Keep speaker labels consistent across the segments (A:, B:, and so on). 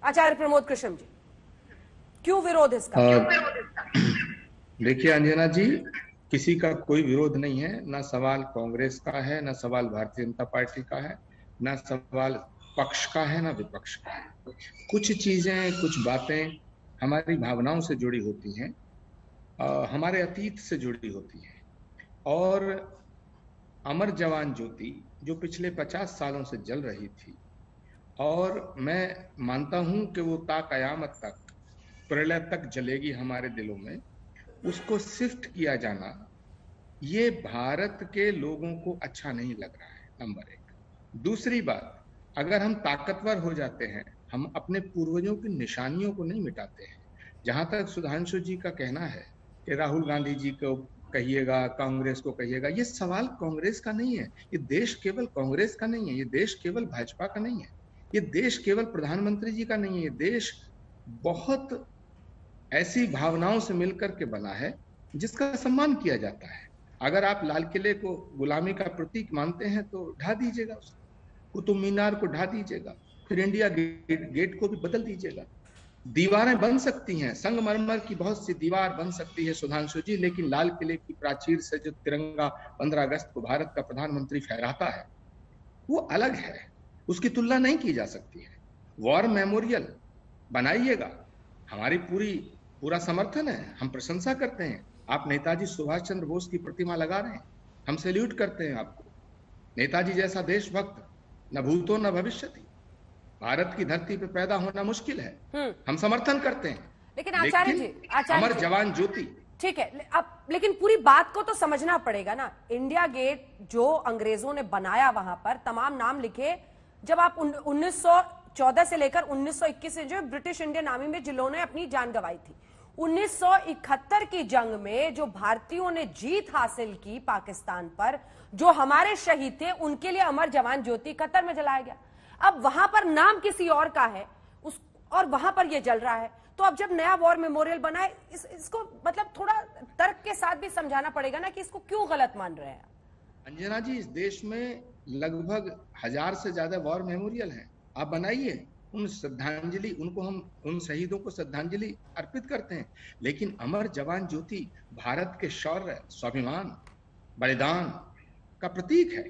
A: आचार्य प्रमोद कृष्ण जी, क्यों विरोध इसका?
B: देखिए अंजना जी, किसी का कोई विरोध नहीं है, ना सवाल कांग्रेस का है, ना सवाल भारतीय जनता पार्टी का है, ना सवाल पक्ष का है, ना विपक्ष का है। कुछ चीजें, कुछ बातें हमारी भावनाओं से जुड़ी होती हैं, हमारे अतीत से जुड़ी होती हैं। और अमर जवान ज्योति जो पिछले 50 सालों से जल रही थी, और मैं मानता हूं कि वो ता कयामत तक, प्रलय तक जलेगी हमारे दिलों में, उसको शिफ्ट किया जाना ये भारत के लोगों को अच्छा नहीं लग रहा है, नंबर एक। दूसरी बात, अगर हम ताकतवर हो जाते हैं, हम अपने पूर्वजों की निशानियों को नहीं मिटाते हैं। जहां तक सुधांशु जी का कहना है कि राहुल गांधी जी को कहिएगा, कांग्रेस को कहिएगा, ये सवाल कांग्रेस का नहीं है, ये देश केवल कांग्रेस का नहीं है, ये देश केवल भाजपा का नहीं है, ये देश केवल प्रधानमंत्री जी का नहीं है, ये देश बहुत ऐसी भावनाओं से मिलकर के बना है जिसका सम्मान किया जाता है। अगर आप लाल किले को गुलामी का प्रतीक मानते हैं तो ढा दीजिएगा उसको, कुतुब मीनार को ढा दीजिएगा, फिर इंडिया गेट को भी बदल दीजिएगा। दीवारें बन सकती हैं, संगमरमर की बहुत सी दीवार बन सकती है सुधांशु जी, लेकिन लाल किले की प्राचीर से जो तिरंगा 15 अगस्त को भारत का प्रधानमंत्री फहराता है वो अलग है, उसकी तुलना नहीं की जा सकती है। वॉर मेमोरियल बनाइएगा, हमारी पूरा समर्थन है, हम प्रशंसा करते हैं। आप नेताजी सुभाष चंद्र बोस की प्रतिमा लगा रहे हैं, हम सैल्यूट करते हैं आपको। नेताजी जैसा देशभक्त न भूतो न भविष्यति, भारत की धरती पे पैदा होना मुश्किल है, हम समर्थन करते हैं।
A: लेकिन आचार्य जी,
B: अमर जवान ज्योति,
A: ठीक है, अब लेकिन पूरी बात को तो समझना पड़ेगा ना। इंडिया गेट जो अंग्रेजों ने बनाया, वहां पर तमाम नाम लिखे, जब आप 1914 से लेकर 1921 से जो ब्रिटिश इंडियन आर्मी में जिन्होंने अपनी जान गंवाई थी, 1971 की जंग में जो भारतीयों ने जीत हासिल की पाकिस्तान पर, जो हमारे शहीद थे, उनके लिए अमर जवान ज्योति कतर में जलाया गया। अब वहां पर नाम किसी और का है और वहां पर यह जल रहा है, तो अब जब नया वॉर मेमोरियल बना है, इसको मतलब थोड़ा तर्क के साथ भी समझाना पड़ेगा ना कि इसको क्यों गलत मान रहे हैं।
B: अंजना जी, इस देश में लगभग 1000 से ज्यादा वॉर मेमोरियल हैं, आप बनाइए, उन श्रद्धांजलि, उनको हम, उन शहीदों को श्रद्धांजलि अर्पित करते हैं। लेकिन अमर जवान ज्योति भारत के शौर्य, स्वाभिमान, बलिदान का प्रतीक है।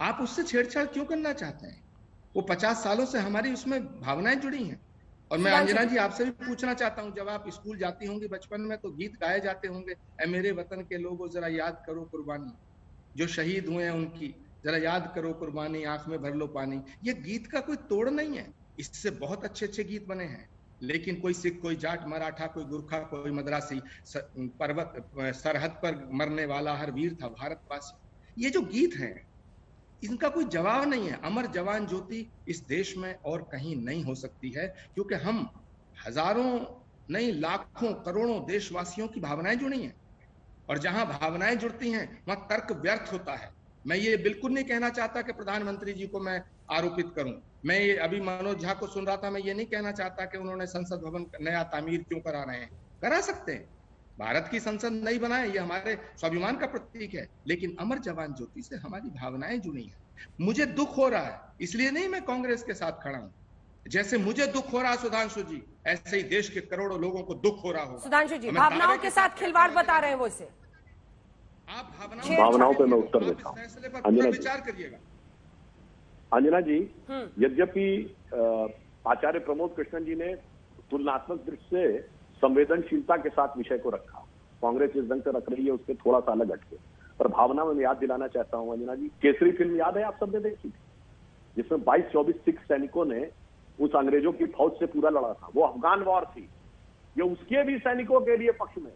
B: आप उससे छेड़छाड़ क्यों करना चाहते हैं? वो 50 सालों से हमारी उसमें भावनाएं जुड़ी हैं। और मैं अंजना जी आपसे भी पूछना चाहता हूं, जब आप स्कूल जाती होंगी बचपन में तो गीत गाए जाते होंगे, ऐ मेरे वतन के लोगों जरा याद करो कुर्बानी, जो शहीद हुए हैं उनकी जरा याद करो कुर्बानी, आंख में भर लो पानी। ये गीत का कोई तोड़ नहीं है, इससे बहुत अच्छे अच्छे गीत बने हैं। लेकिन कोई सिख, कोई जाट, मराठा, कोई गुरखा, कोई मद्रासी, पर्वत सरहद पर मरने वाला हर वीर था भारतवासी, ये जो गीत हैं इनका कोई जवाब नहीं है। अमर जवान ज्योति इस देश में और कहीं नहीं हो सकती है, क्योंकि हम हजारों नहीं लाखों करोड़ों देशवासियों की भावनाएं जुड़ी हैं, और जहां भावनाएं जुड़ती हैं वहां तर्क व्यर्थ होता है। मैं ये बिल्कुल नहीं कहना चाहता कि प्रधानमंत्री जी को मैं आरोपित करूं। मैं ये अभी मनोज झा को सुन रहा था, मैं ये नहीं कहना चाहता कि उन्होंने संसद भवन नया तामीर क्यों करा रहे हैं, करा सकते हैं, भारत की संसद नहीं बनाए, ये हमारे स्वाभिमान का प्रतीक है। लेकिन अमर जवान ज्योति से हमारी भावनाएं जुड़ी हैं। मुझे दुख हो रहा है, इसलिए नहीं मैं कांग्रेस के साथ खड़ा हूं। जैसे मुझे दुख हो रहा है सुधांशु जी, ऐसे ही देश के करोड़ों लोगों को दुख हो रहा होगा।
A: सुधांशु जी भावनाओं के साथ खिलवाड़ बता रहे हैं वो, इसे
B: आप
C: भावनाओं पे मैं उत्तर देता हूँ।
B: फैसले पर पूरा विचार करिएगा।
C: अंजना जी, यद्यपि आचार्य प्रमोद कृष्णन जी ने तुलनात्मक दृष्टि से संवेदनशीलता के साथ विषय को रखा, कांग्रेस जिस ढंग से रख रही है उससे थोड़ा सा अलग हटके, पर भावना में याद दिलाना चाहता हूं अंजना जी, केसरी फिल्म याद है, आप सबने देखी थी, जिसमें 22-24 सिख सैनिकों ने उस अंग्रेजों की फौज से पूरा लड़ा था। वो अफगान वॉर थी, ये उसके भी सैनिकों के लिए पक्ष में।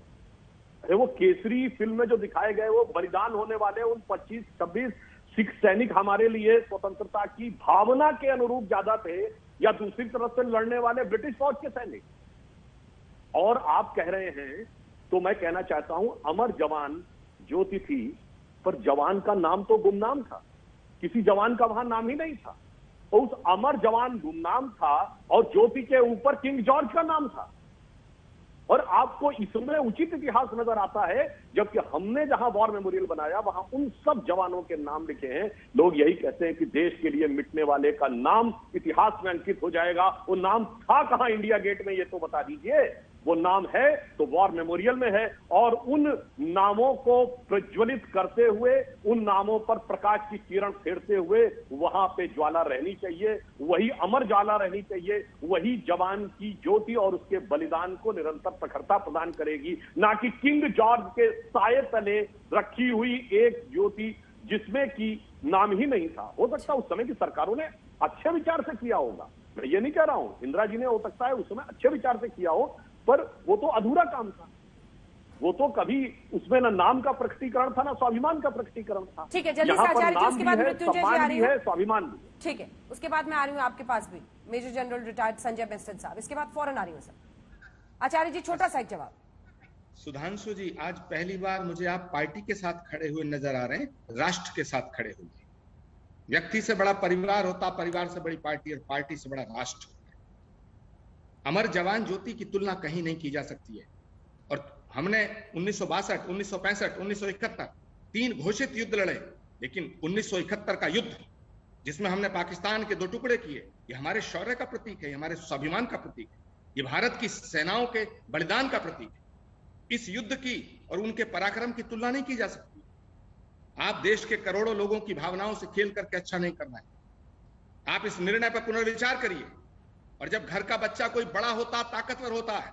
C: अरे वो केसरी फिल्म में जो दिखाए गए वो बलिदान होने वाले उन 25-26 सिख सैनिक हमारे लिए स्वतंत्रता की भावना के अनुरूप ज्यादा थे, या दूसरी तरफ से लड़ने वाले ब्रिटिश फौज के सैनिक। और आप कह रहे हैं तो मैं कहना चाहता हूं, अमर जवान ज्योति थी, पर जवान का नाम तो गुमनाम था, किसी जवान का वहां नाम ही नहीं था। तो उस अमर जवान गुमनाम था और ज्योति के ऊपर किंग जॉर्ज का नाम था। और आपको इसमें उचित इतिहास नजर आता है, जबकि हमने जहां वॉर मेमोरियल बनाया वहां उन सब जवानों के नाम लिखे हैं। लोग यही कहते हैं कि देश के लिए मिटने वाले का नाम इतिहास में अंकित हो जाएगा। वो नाम था कहां इंडिया गेट में, ये तो बता दीजिए। वो नाम है तो वॉर मेमोरियल में है, और उन नामों को प्रज्वलित करते हुए, उन नामों पर प्रकाश की किरण फेरते हुए वहां पे ज्वाला रहनी चाहिए, वही अमर ज्वाला रहनी चाहिए, वही जवान की ज्योति और उसके बलिदान को निरंतर प्रखरता प्रदान करेगी, ना कि किंग जॉर्ज के साये तले रखी हुई एक ज्योति जिसमें कि नाम ही नहीं था। हो सकता है उस समय की सरकारों ने अच्छे विचार से किया होगा, मैं ये नहीं कह रहा हूं, इंदिरा जी ने हो सकता है उस समय अच्छे विचार से किया हो, पर वो तो अधूरा काम था। वो तो कभी उसमें ना नाम का प्रकटीकरण था, ना स्वाभिमान का प्रकटीकरण था।
A: ठीक है, जल्दी से आचार्य जी, उसके बाद मृत्युंजय जी आ रही
C: है, स्वाभिमान भी।
A: ठीक है, उसके बाद मैं आ रही हूँ आपके पास भी, मेजर जनरल रिटायर्ड संजय बेस्टन साहब, इसके बाद फौरन आ रही हूँ सर। आचार्य जी, छोटा सा एक जवाब।
B: सुधांशु जी, आज पहली बार मुझे आप पार्टी के साथ खड़े हुए नजर आ रहे हैं, राष्ट्र के साथ खड़े हुए। व्यक्ति से बड़ा परिवार होता, परिवार से बड़ी पार्टी, और पार्टी से बड़ा राष्ट्र। अमर जवान ज्योति की तुलना कहीं नहीं की जा सकती है। और हमने 1962, 1965, 1971 3 घोषित युद्ध लड़े, लेकिन 1971 का युद्ध जिसमें हमने पाकिस्तान के 2 टुकड़े किए, ये हमारे शौर्य का प्रतीक है, ये हमारे स्वाभिमान का प्रतीक है, ये भारत की सेनाओं के बलिदान का प्रतीक है। इस युद्ध की और उनके पराक्रम की तुलना नहीं की जा सकती। आप देश के करोड़ों लोगों की भावनाओं से खेल करके अच्छा नहीं करना है। आप इस निर्णय पर पुनर्विचार करिए। और जब घर का बच्चा कोई बड़ा होता, ताकतवर होता है,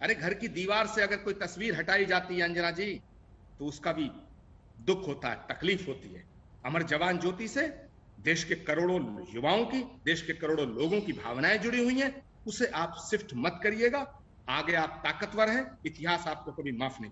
B: अरे घर की दीवार से अगर कोई तस्वीर हटाई जाती है अंजना जी, तो उसका भी दुख होता है, तकलीफ होती है। अमर जवान ज्योति से देश के करोड़ों युवाओं की, देश के करोड़ों लोगों की भावनाएं जुड़ी हुई हैं। उसे आप शिफ्ट मत करिएगा। आगे आप ताकतवर हैं, इतिहास आपको कभी माफ नहीं करेगा।